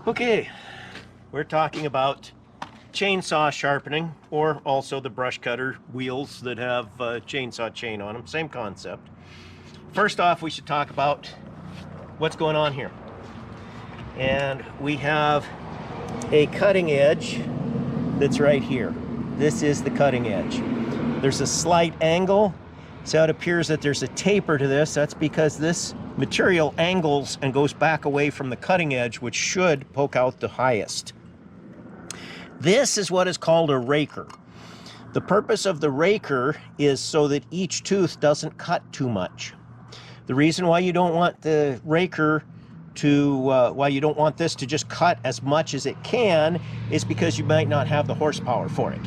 Okay, we're talking about chainsaw sharpening, or also the brush cutter wheels that have chainsaw chain on them. Same concept. First off, we should talk about what's going on here. And we have a cutting edge that's right here. This is the cutting edge. There's a slight angle, so it appears that there's a taper to this. That's because this material angles and goes back away from the cutting edge, which should poke out the highest. This is what is called a raker. The purpose of the raker is so that each tooth doesn't cut too much. The reason why you don't want the raker to, why you don't want this to just cut as much as it can, is because you might not have the horsepower for it.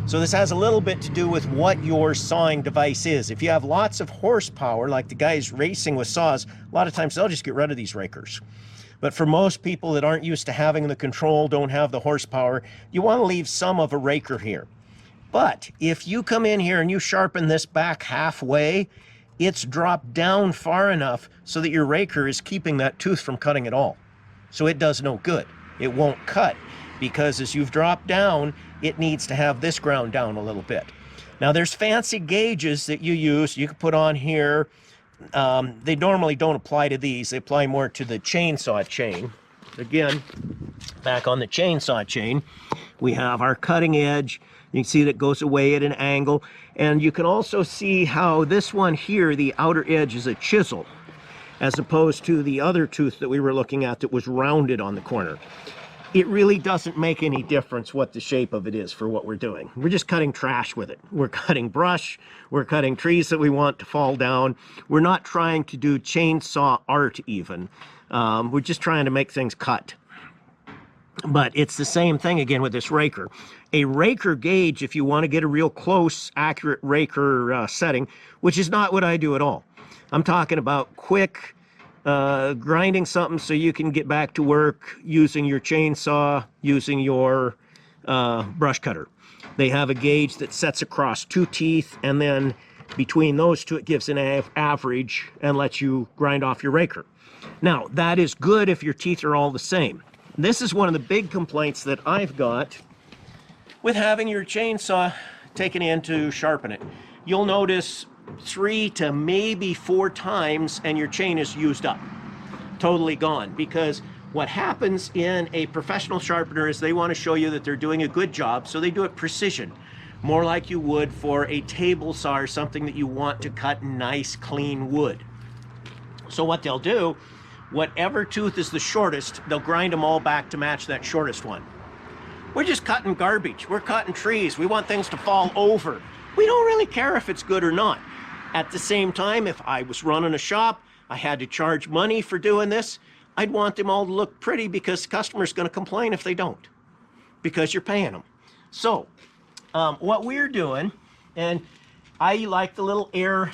So this has a little bit to do with what your sawing device is. If you have lots of horsepower, like the guys racing with saws, a lot of times they'll just get rid of these rakers. But for most people that aren't used to having the control, don't have the horsepower, you want to leave some of a raker here. But if you come in here and you sharpen this back halfway, it's dropped down far enough so that your raker is keeping that tooth from cutting at all. So it does no good. It won't cut, because as you've dropped down, it needs to have this ground down a little bit. Now there's fancy gauges that you use. You can put on here. They normally don't apply to these. They apply more to the chainsaw chain. Again, back on the chainsaw chain, we have our cutting edge. You can see that it goes away at an angle. And you can also see how this one here, the outer edge, is a chisel, as opposed to the other tooth that we were looking at that was rounded on the corner. It really doesn't make any difference what the shape of it is for what we're doing. We're just cutting trash with it. We're cutting brush, we're cutting trees that we want to fall down. We're not trying to do chainsaw art even. We're just trying to make things cut. But it's the same thing again with this raker. A raker gauge, if you want to get a real close, accurate raker setting, which is not what I do at all. I'm talking about quick, grinding something so you can get back to work using your chainsaw, using your brush cutter. They have a gauge that sets across two teeth, and then between those two it gives an average and lets you grind off your raker. Now that is good if your teeth are all the same. This is one of the big complaints that I've got with having your chainsaw taken in to sharpen it. You'll notice 3 to maybe 4 times and your chain is used up, totally gone. Because what happens in a professional sharpener is they want to show you that they're doing a good job, so they do it precision, more like you would for a table saw or something that you want to cut nice clean wood. So what they'll do, whatever tooth is the shortest, they'll grind them all back to match that shortest one. We're just cutting garbage, we're cutting trees, we want things to fall over. We don't really care if it's good or not. At the same time, if I was running a shop, I had to charge money for doing this, I'd want them all to look pretty, because the customer's going to complain if they don't, because you're paying them. So what we're doing, and I like the little air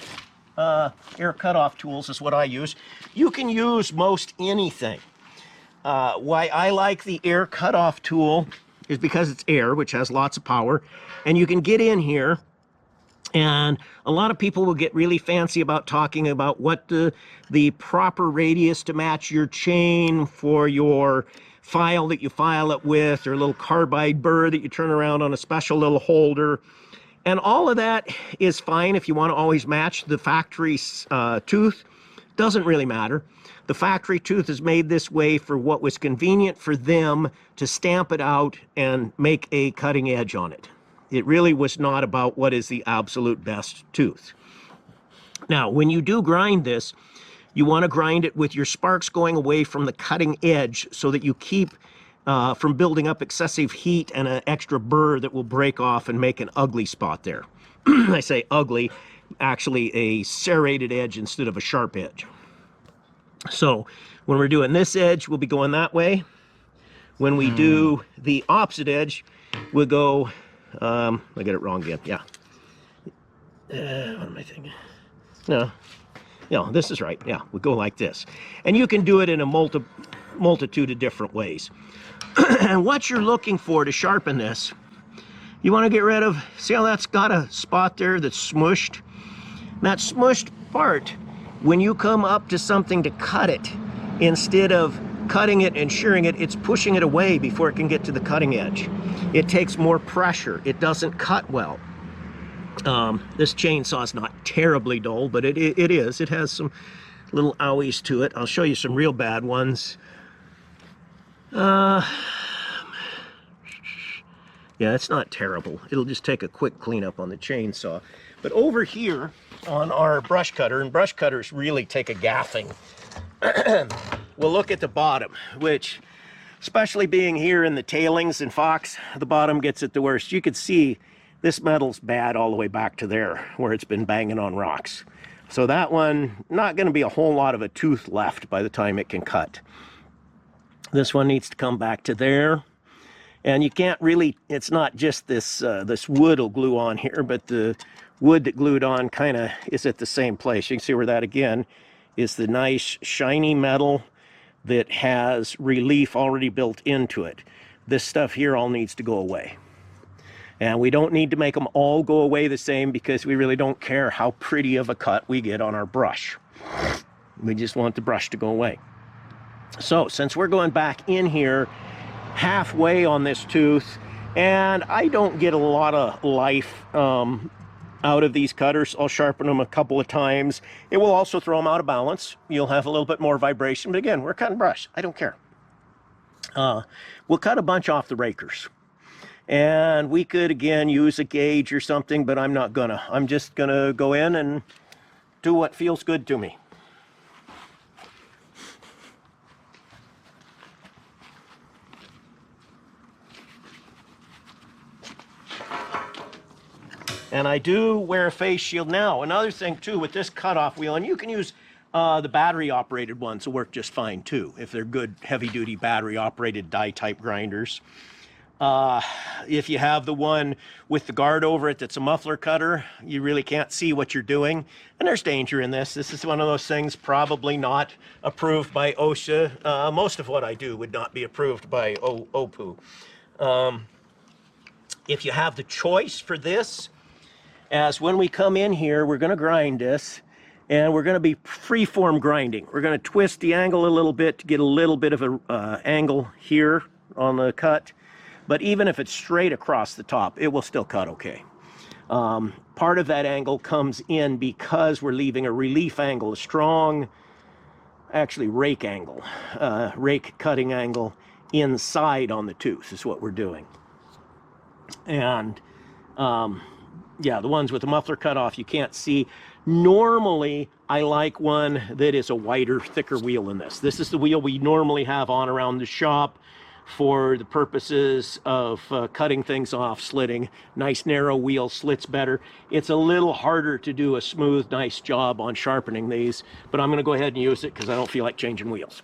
cutoff tools is what I use. You can use most anything. Why I like the air cutoff tool is because it's air, which has lots of power, and you can get in here. And a lot of people will get really fancy about talking about what the proper radius to match your chain for your file that you file it with, or a little carbide burr that you turn around on a special little holder. And all of that is fine if you want to always match the factory tooth. Doesn't really matter. The factory tooth is made this way for what was convenient for them to stamp it out and make a cutting edge on it. It really was not about what is the absolute best tooth. Now, when you do grind this, you want to grind it with your sparks going away from the cutting edge so that you keep from building up excessive heat and an extra burr that will break off and make an ugly spot there. I say ugly, actually a serrated edge instead of a sharp edge. So when we're doing this edge, we'll be going that way. When we do the opposite edge, we'll go... I get it wrong again. Yeah. What am I thinking? No, this is right. Yeah, we go like this. And you can do it in a multitude of different ways. And what you're looking for to sharpen this, you want to get rid of, see how that's got a spot there that's smushed? That smushed part, when you come up to something to cut it, instead of cutting it and shearing it, it's pushing it away before it can get to the cutting edge. It takes more pressure. It doesn't cut well. This chainsaw is not terribly dull, but it is. It has some little owies to it. I'll show you some real bad ones. Yeah, it's not terrible. It'll just take a quick cleanup on the chainsaw. But over here on our brush cutter, and brush cutters really take a gaffing, we'll look at the bottom, which, especially being here in the tailings and Fox, the bottom gets it the worst. You can see this metal's bad all the way back to there, where it's been banging on rocks. So that one, not going to be a whole lot of a tooth left by the time it can cut. This one needs to come back to there. And you can't really, it's not just this, this wood will glue on here, but the wood that glued on kind of is at the same place. You can see where that again is the nice shiny metal that has relief already built into it. This stuff here all needs to go away. And we don't need to make them all go away the same, because we really don't care how pretty of a cut we get on our brush. We just want the brush to go away. So since we're going back in here halfway on this tooth, and I don't get a lot of life out of these cutters, I'll sharpen them a couple of times. It will also throw them out of balance. You'll have a little bit more vibration, but again, we're cutting brush. I don't care. We'll cut a bunch off the rakers. And we could, again, use a gauge or something, but I'm not gonna. I'm just gonna go in and do what feels good to me. And I do wear a face shield now. Another thing too with this cutoff wheel, and you can use the battery operated ones will work just fine too, if they're good heavy duty battery operated die type grinders. If you have the one with the guard over it that's a muffler cutter, you really can't see what you're doing. And there's danger in this. This is one of those things probably not approved by OSHA. Most of what I do would not be approved by OPU. If you have the choice for this, as when we come in here, we're going to grind this, and we're going to be free-form grinding. We're going to twist the angle a little bit to get a little bit of a angle here on the cut. But even if it's straight across the top, it will still cut okay. Part of that angle comes in because we're leaving a relief angle, a strong, actually rake angle, rake cutting angle inside on the tooth is what we're doing. And yeah, the ones with the muffler cut off, you can't see. Normally, I like one that is a wider, thicker wheel than this. This is the wheel we normally have on around the shop for the purposes of cutting things off, slitting. Nice narrow wheel, slits better. It's a little harder to do a smooth, nice job on sharpening these, but I'm gonna go ahead and use it because I don't feel like changing wheels.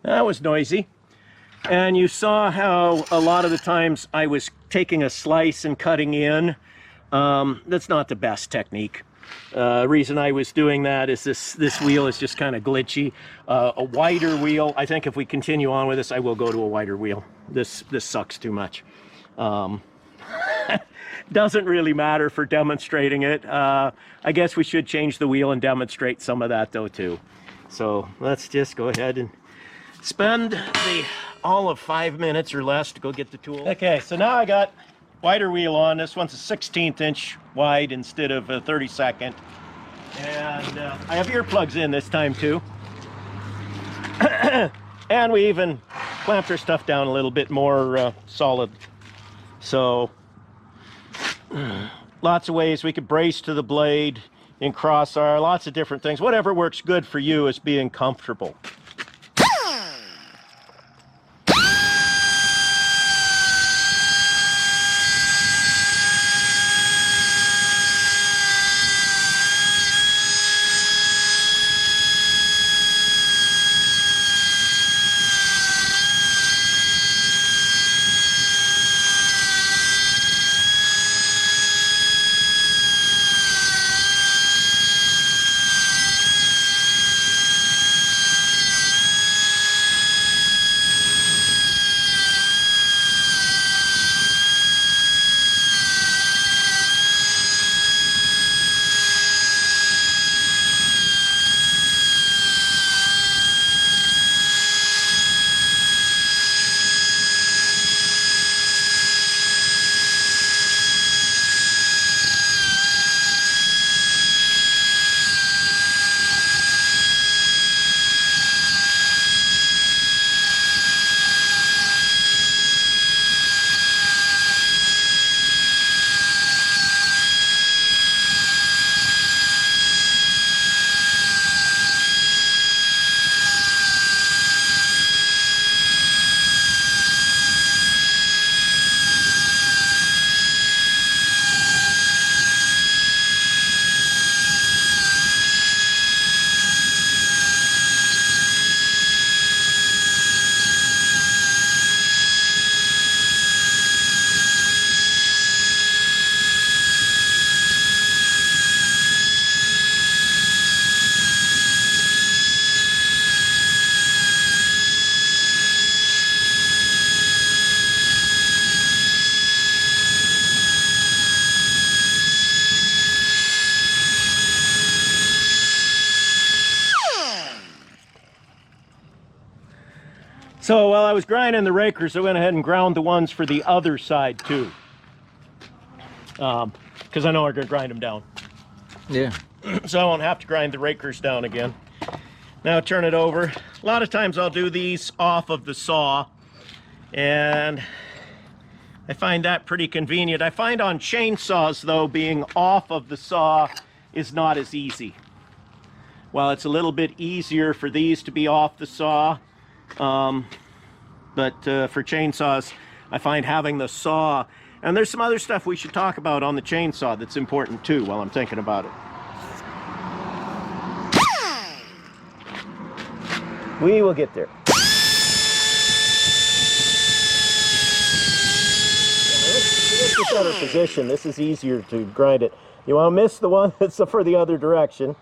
That was noisy. And you saw how a lot of the times I was taking a slice and cutting in. That's not the best technique. Reason I was doing that is this wheel is just kind of glitchy. A wider wheel, I think if we continue on with this, I will go to a wider wheel. This sucks too much. Doesn't really matter for demonstrating it. I guess we should change the wheel and demonstrate some of that though too. So let's just go ahead and spend all of 5 minutes or less to go get the tool. Okay, so now I got wider wheel on. This one's a 16th inch wide instead of a 32nd. And I have earplugs in this time too. And we even clamped our stuff down a little bit more solid. So lots of ways we could brace to the blade in crossbar, lots of different things. Whatever works good for you is being comfortable. So while I was grinding the rakers, I went ahead and ground the ones for the other side too. Because I know I'm going to grind them down. Yeah. So I won't have to grind the rakers down again. Now turn it over. A lot of times I'll do these off of the saw, and I find that pretty convenient. I find on chainsaws though, being off of the saw is not as easy. While it's a little bit easier for these to be off the saw, but for chainsaws, I find having the saw, and there's some other stuff we should talk about on the chainsaw that's important too while I'm thinking about it. We will get there. This is a better position. This is easier to grind it. You want to miss the one that's for the other direction.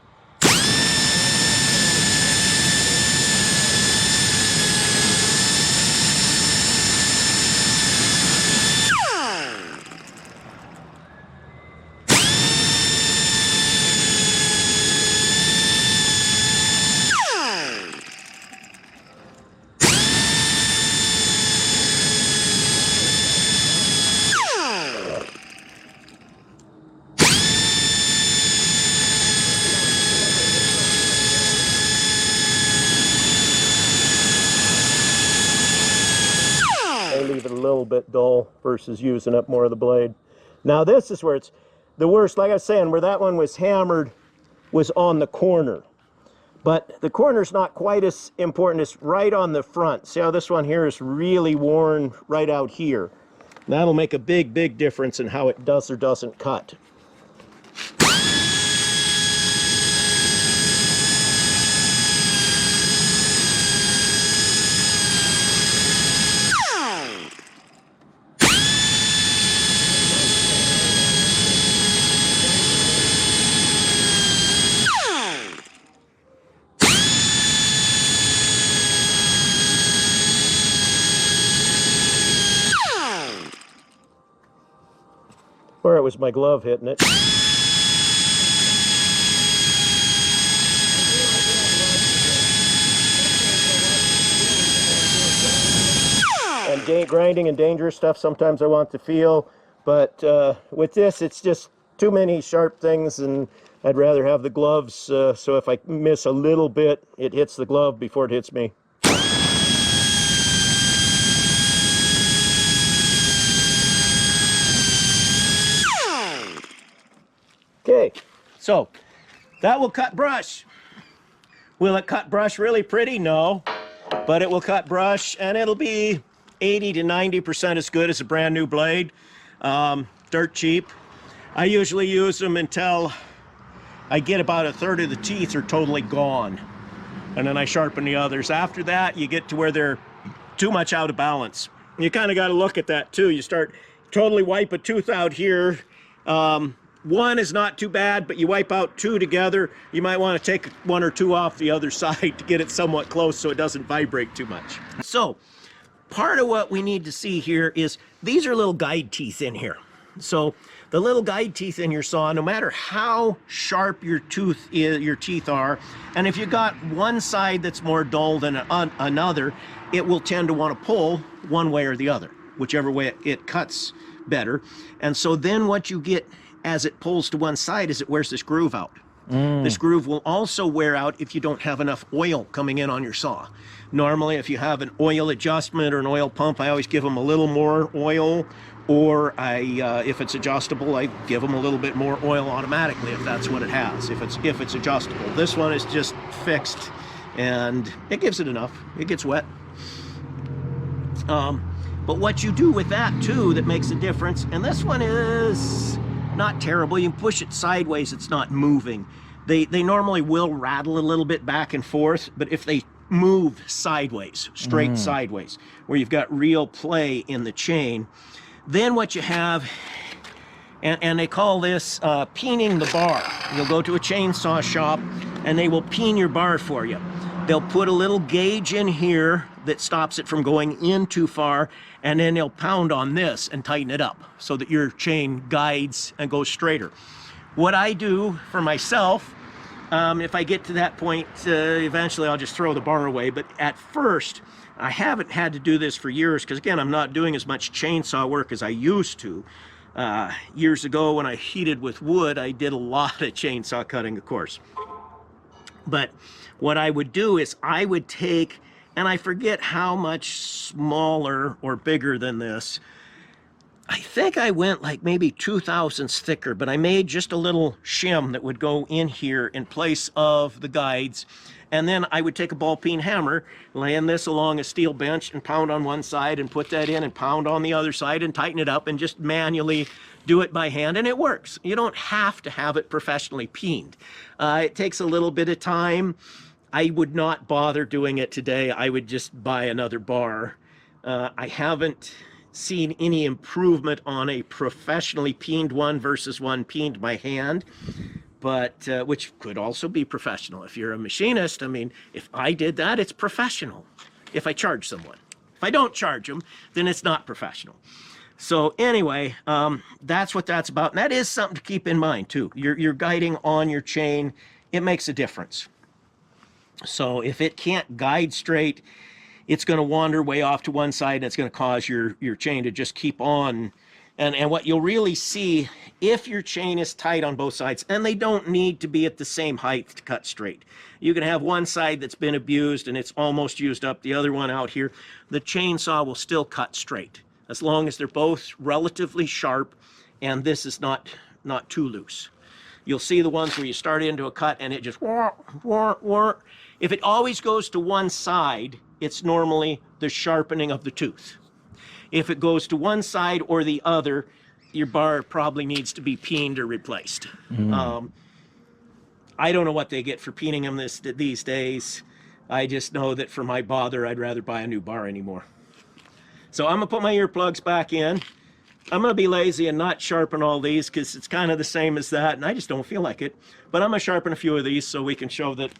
Leave it a little bit dull versus using up more of the blade. Now this is where it's the worst. Like I was saying, where that one was hammered was on the corner, but the corner's not quite as important. It's right on the front. See how this one here is really worn right out here? That'll make a big difference in how it does or doesn't cut. Or it was my glove hitting it. And grinding and dangerous stuff, sometimes I want to feel But with this, it's just too many sharp things, and I'd rather have the gloves, so if I miss a little bit, it hits the glove before it hits me. Okay, so that will cut brush. Will it cut brush really pretty? No, but it will cut brush, and it'll be 80 to 90% as good as a brand new blade. Dirt cheap. I usually use them until I get about a third of the teeth are totally gone, and then I sharpen the others. After that, you get to where they're too much out of balance. You kind of got to look at that too. You start totally wipe a tooth out here. One is not too bad, but you wipe out two together, you might want to take one or two off the other side to get it somewhat close so it doesn't vibrate too much. So part of what we need to see here is these are little guide teeth in here. So the little guide teeth in your saw, no matter how sharp your teeth are, and if you got one side that's more dull than another, it will tend to want to pull one way or the other, whichever way it cuts better. And so then what you get as it pulls to one side is it wears this groove out. This groove will also wear out if you don't have enough oil coming in on your saw. Normally, if you have an oil adjustment or an oil pump, I always give them a little more oil, or if it's adjustable, I give them a little bit more oil automatically if that's what it has, if it's adjustable. This one is just fixed, and it gives it enough. It gets wet. But what you do with that too that makes a difference, and this one is not terrible. You can push it sideways, it's not moving. They normally will rattle a little bit back and forth, but if they move sideways, straight sideways, where you've got real play in the chain, then what you have, and they call this peening the bar. You'll go to a chainsaw shop and they will peen your bar for you. They'll put a little gauge in here that stops it from going in too far, and then they'll pound on this and tighten it up so that your chain guides and goes straighter. What I do for myself, if I get to that point, eventually I'll just throw the bar away, but at first, I haven't had to do this for years because, again, I'm not doing as much chainsaw work as I used to. Years ago when I heated with wood, I did a lot of chainsaw cutting, of course. But what I would do is I would take, and I forget how much smaller or bigger than this, I think I went like maybe 2/1000 thicker, but I made just a little shim that would go in here in place of the guides. And then I would take a ball peen hammer, land this along a steel bench and pound on one side and put that in and pound on the other side and tighten it up and just manually do it by hand, and it works. You don't have to have it professionally peened. It takes a little bit of time. I would not bother doing it today. I would just buy another bar. I haven't seen any improvement on a professionally peened one versus one peened by hand, but which could also be professional. If you're a machinist, I mean, if I did that, it's professional. If I charge someone. If I don't charge them, then it's not professional. So anyway, that's what that's about. And that is something to keep in mind too. You're guiding on your chain. It makes a difference. So if it can't guide straight, it's going to wander way off to one side, and it's going to cause your chain to just keep on. And what you'll really see, if your chain is tight on both sides, and they don't need to be at the same height to cut straight. You can have one side that's been abused and it's almost used up, the other one out here. The chainsaw will still cut straight, as long as they're both relatively sharp and this is not too loose. You'll see the ones where you start into a cut and it just wah, wah, wah. If it always goes to one side, it's normally the sharpening of the tooth. If it goes to one side or the other, your bar probably needs to be peened or replaced. I don't know what they get for peening them these days. I just know that for my bother, I'd rather buy a new bar anymore. So I'm gonna put my earplugs back in. I'm gonna be lazy and not sharpen all these because it's kind of the same as that, and I just don't feel like it. But I'm gonna sharpen a few of these so we can show that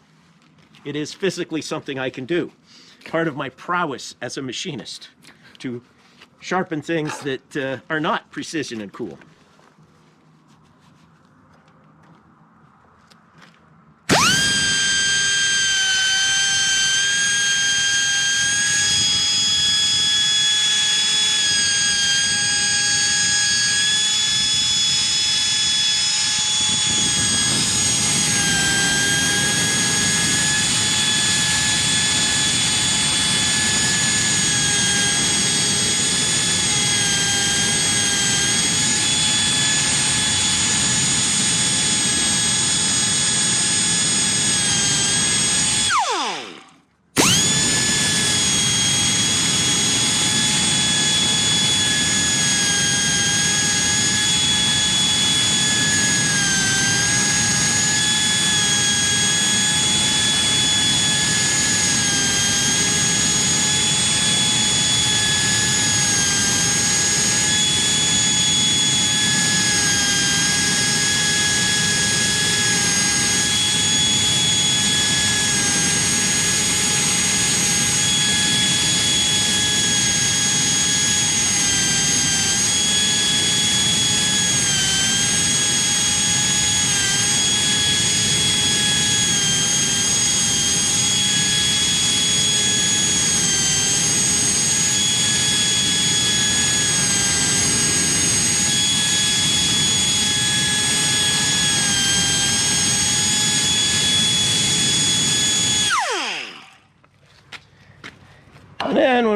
it is physically something I can do. Part of my prowess as a machinist, to sharpen things that are not precision and cool.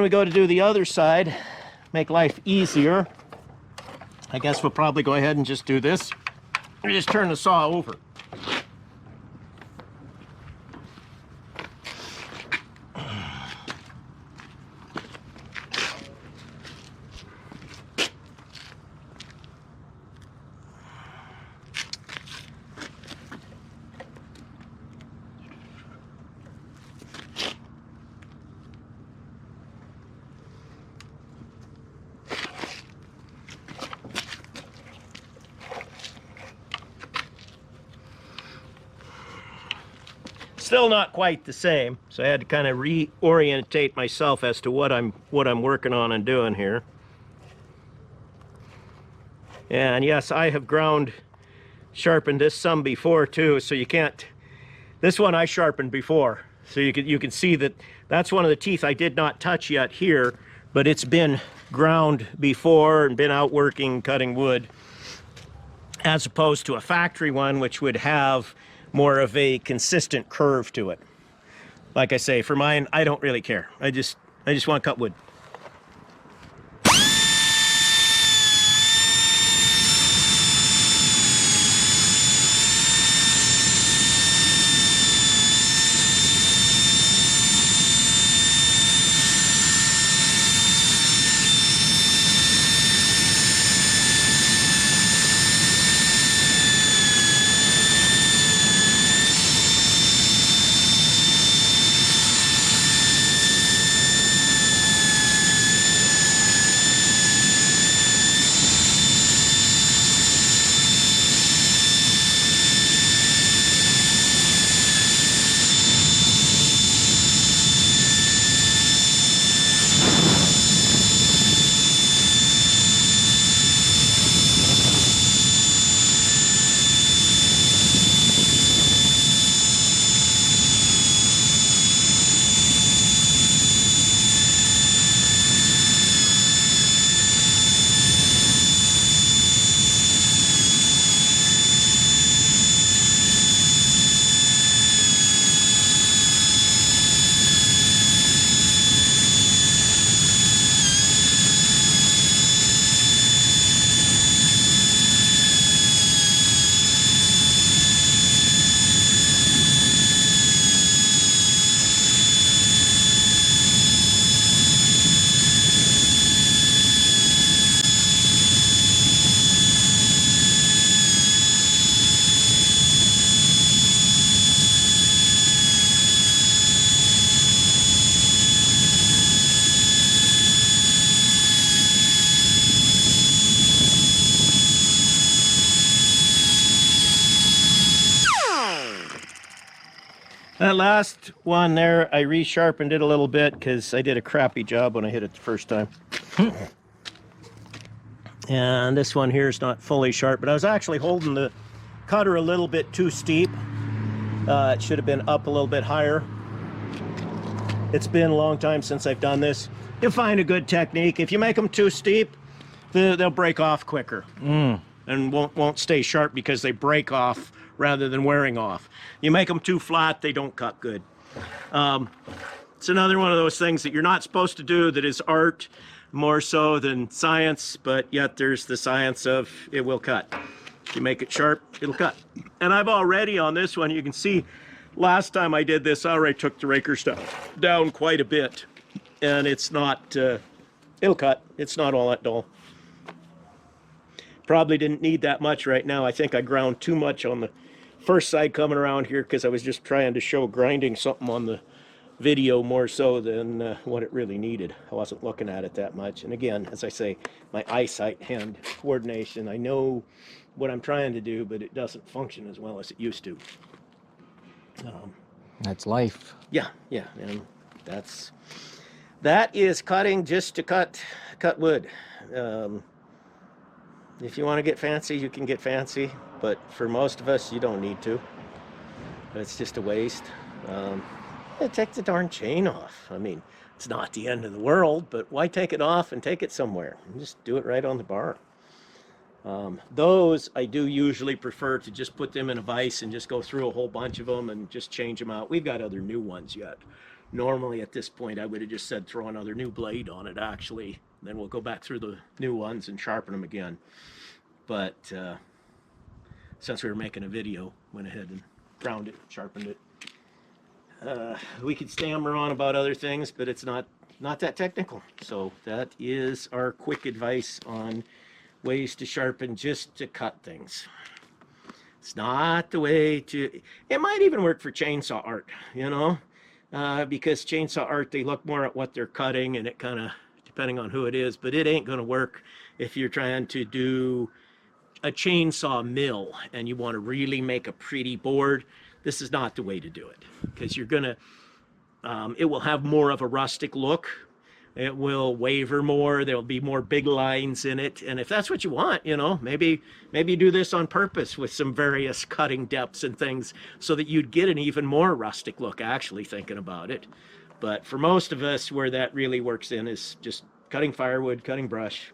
when we go to do the other side, make life easier, I guess we'll probably go ahead and just do this. We just turn the saw over. Still not quite the same, so I had to kind of reorientate myself as to what I'm working on and doing here. And yes, I have sharpened this some before too, so you can't. This one I sharpened before, so you can see that that's one of the teeth I did not touch yet here, but it's been ground before and been out working cutting wood, as opposed to a factory one, which would have more of a consistent curve to it. Like I say, for mine, I don't really care. I just want to cut wood. That last one there, I resharpened it a little bit because I did a crappy job when I hit it the first time. And this one here is not fully sharp, but I was actually holding the cutter a little bit too steep. It should have been up a little bit higher. It's been a long time since I've done this. You'll find a good technique. If you make them too steep, they'll break off quicker and won't stay sharp because they break off rather than wearing off. You make them too flat, they don't cut good. It's another one of those things that you're not supposed to do, that is art more so than science, but yet there's the science of it will cut. If you make it sharp, it'll cut. And I've already, on this one, you can see last time I did this, I already took the Raker stuff down quite a bit. And it's not, it'll cut. It's not all that dull. Probably didn't need that much right now. I think I ground too much on the first side coming around here because I was just trying to show grinding something on the video more so than what it really needed. I wasn't looking at it that much. And again, as I say, my eyesight, hand coordination, I know what I'm trying to do, but it doesn't function as well as it used to. That's life. Yeah, and that is cutting just to cut wood. If you want to get fancy, you can get fancy, but for most of us, you don't need to. It's just a waste. Take the darn chain off. I mean, it's not the end of the world, but why take it off and take it somewhere? Just do it right on the bar. Those I do usually prefer to just put them in a vise and just go through a whole bunch of them and just change them out. We've got other new ones yet, Normally at this point I would have just said throw another new blade on it actually. Then we'll go back through the new ones and sharpen them again. But since we were making a video, went ahead and ground it, sharpened it. We could stammer on about other things, but it's not that technical. So that is our quick advice on ways to sharpen just to cut things. It's not the way to, it might even work for chainsaw art, you know, because chainsaw art, they look more at what they're cutting and it kind of, depending on who it is, but it ain't going to work if you're trying to do a chainsaw mill and you want to really make a pretty board. This is not the way to do it, because you're going to, it will have more of a rustic look. It will waver more. There'll be more big lines in it. And if that's what you want, you know, maybe do this on purpose with some various cutting depths and things so that you'd get an even more rustic look, actually thinking about it. But for most of us, where that really works in is just cutting firewood, cutting brush,